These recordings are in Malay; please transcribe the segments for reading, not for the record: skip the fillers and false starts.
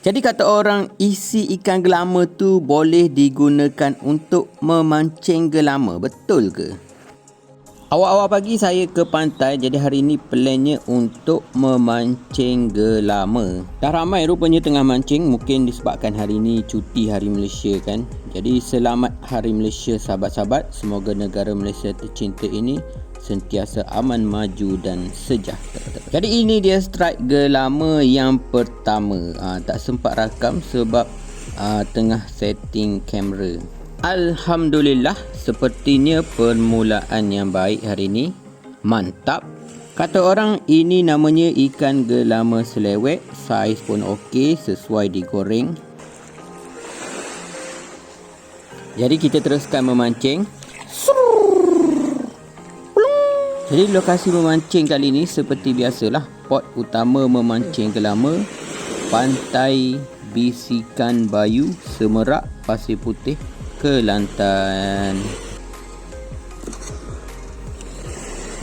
Jadi kata orang, isi ikan gelama tu boleh digunakan untuk memancing gelama. Betul ke? Awal-awal pagi saya ke pantai, jadi hari ni plannya untuk memancing gelama. Dah ramai rupanya tengah mancing, mungkin disebabkan hari ni cuti Hari Malaysia kan. Jadi selamat Hari Malaysia sahabat-sahabat. Semoga negara Malaysia tercinta ini sentiasa aman, maju dan sejahtera. Jadi ini dia strike gelama yang pertama. Tak sempat rakam sebab tengah setting kamera. Alhamdulillah, sepertinya permulaan yang baik hari ini. Mantap. Kata orang, ini namanya ikan gelama selewek. Saiz pun okey, sesuai digoreng. Jadi kita teruskan memancing. Jadi lokasi memancing kali ini seperti biasalah, pot utama memancing gelama, Pantai Bisikan Bayu, Semerak, Pasir Putih, Kelantan.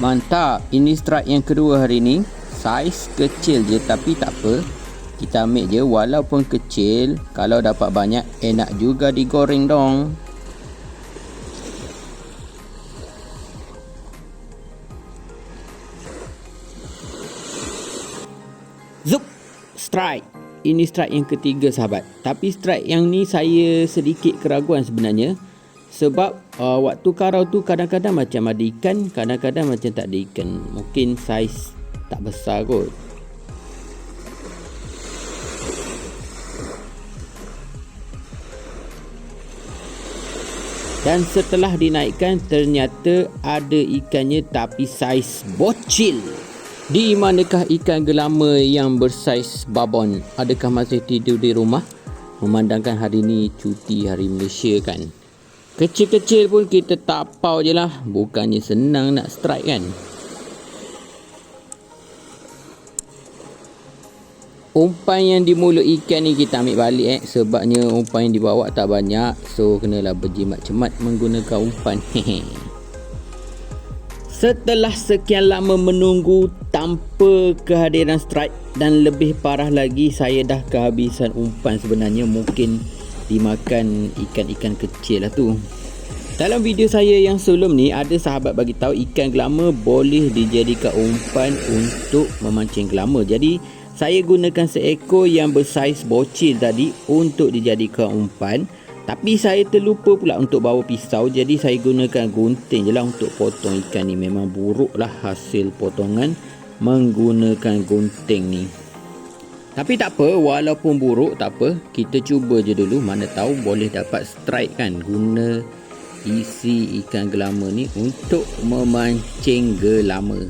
Mantap, ini strike yang kedua hari ini. Saiz kecil je tapi tak apa, kita ambil je walaupun kecil. Kalau dapat banyak enak juga digoreng dong. Zup, strike. Ini strike yang ketiga sahabat. Tapi strike yang ni saya sedikit keraguan sebenarnya. Sebab waktu karau tu kadang-kadang macam ada ikan, kadang-kadang macam tak ada ikan. Mungkin saiz tak besar kot. Dan setelah dinaikkan ternyata ada ikannya tapi saiz bocil. Di manakah ikan gelama yang bersaiz babon? Adakah masih tidur di rumah? Memandangkan hari ni cuti Hari Malaysia kan. Kecil-kecil pun kita tapau je lah. Bukannya senang nak strike kan. Umpan yang di mulut ikan ni kita ambil balik sebabnya umpan yang dibawa tak banyak. So kenalah berjimat cemat menggunakan umpan. Setelah sekian lama menunggu tanpa kehadiran strike, dan lebih parah lagi saya dah kehabisan umpan sebenarnya. Mungkin dimakan ikan-ikan kecil lah tu. Dalam video saya yang sebelum ni ada sahabat bagi tahu ikan gelama boleh dijadikan umpan untuk memancing gelama. Jadi saya gunakan seekor yang bersaiz bocil tadi untuk dijadikan umpan. Tapi saya terlupa pula untuk bawa pisau. Jadi saya gunakan gunting je lah untuk potong ikan ni. Memang buruk lah hasil potongan menggunakan gunting ni. Tapi tak apa, walaupun buruk tak apa. Kita cuba je dulu, mana tahu boleh dapat strike kan. Guna isi ikan gelama ni untuk memancing gelama.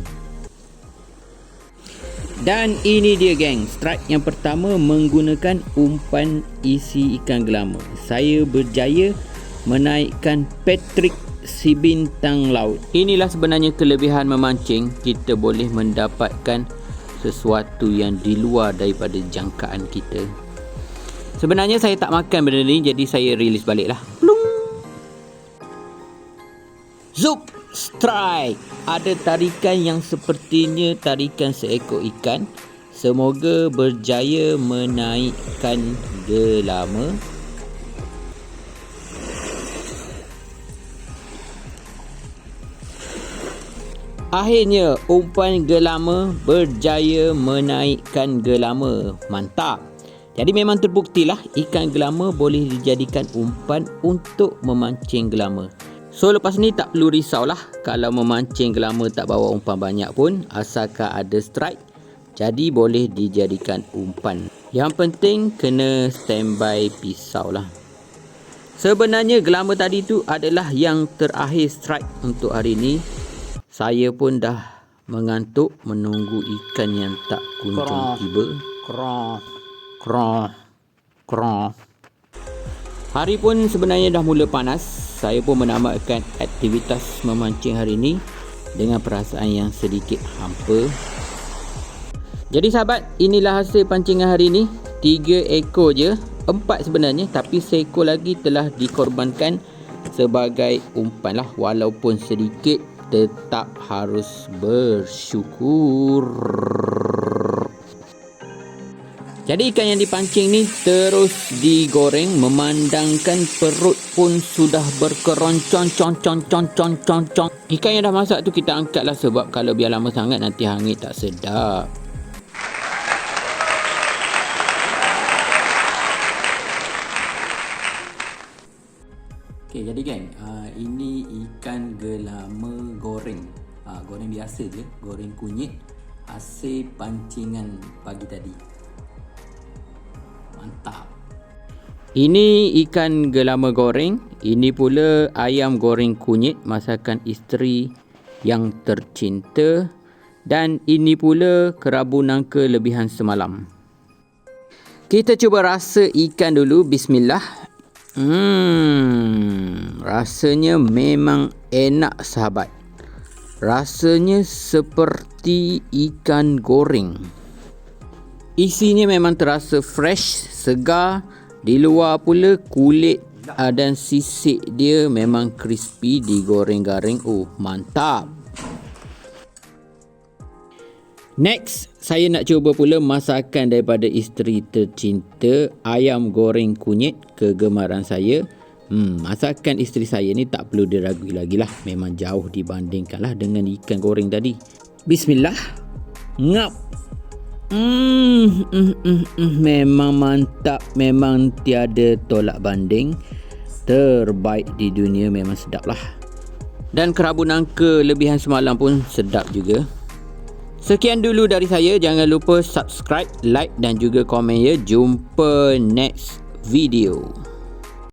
Dan ini dia geng, strike yang pertama menggunakan umpan isi ikan gelama. Saya berjaya menaikkan Patrick si bintang laut. Inilah sebenarnya kelebihan memancing, kita boleh mendapatkan sesuatu yang di luar daripada jangkaan kita. Sebenarnya saya tak makan benda ni, jadi saya release balik lah. Plung. Zup, strike. Ada tarikan yang sepertinya tarikan seekor ikan. Semoga berjaya menaikkan gelama. Akhirnya umpan gelama berjaya menaikkan gelama. Mantap. Jadi memang terbuktilah ikan gelama boleh dijadikan umpan untuk memancing gelama. So lepas ni tak perlu risaulah kalau memancing gelama tak bawa umpan banyak pun, asalkan ada strike jadi boleh dijadikan umpan. Yang penting kena standby pisau lah. Sebenarnya gelama tadi tu adalah yang terakhir strike untuk hari ni. Saya pun dah mengantuk menunggu ikan yang tak kunjung tiba. Hari pun sebenarnya dah mula panas. Saya pun menamatkan aktivitas memancing hari ini dengan perasaan yang sedikit hampa. Jadi sahabat, inilah hasil pancingan hari ini. 3 ekor je, 4 sebenarnya, tapi seekor lagi telah dikorbankan sebagai umpan lah. Walaupun sedikit, tetap harus bersyukur. Jadi ikan yang dipancing ni terus digoreng, memandangkan perut pun sudah berkeroncong con. Ikan yang dah masak tu kita angkatlah, sebab kalau biar lama sangat nanti hangit tak sedap. Okey, jadi geng, ini ikan gelama goreng. Goreng biasa je, goreng kunyit hasil pancingan pagi tadi. Mantap. Ini ikan gelama goreng, ini pula ayam goreng kunyit masakan isteri yang tercinta, dan ini pula kerabu nangka lebihan semalam. Kita cuba rasa ikan dulu. Bismillah. Rasanya memang enak sahabat. Rasanya seperti ikan goreng. Isinya memang terasa fresh, segar. Di luar pula kulit dan sisik dia memang crispy, digoreng-garing. Oh, mantap. Next, saya nak cuba pula masakan daripada isteri tercinta, ayam goreng kunyit kegemaran saya. Masakan isteri saya ni tak perlu diragui lagi lah. Memang jauh dibandingkanlah dengan ikan goreng tadi. Bismillah. Ngap. Memang mantap. Memang tiada tolak banding. Terbaik di dunia, memang sedap lah. Dan kerabu nangka lebihan semalam pun sedap juga. Sekian dulu dari saya. Jangan lupa subscribe, like dan juga komen ya. Jumpa next video.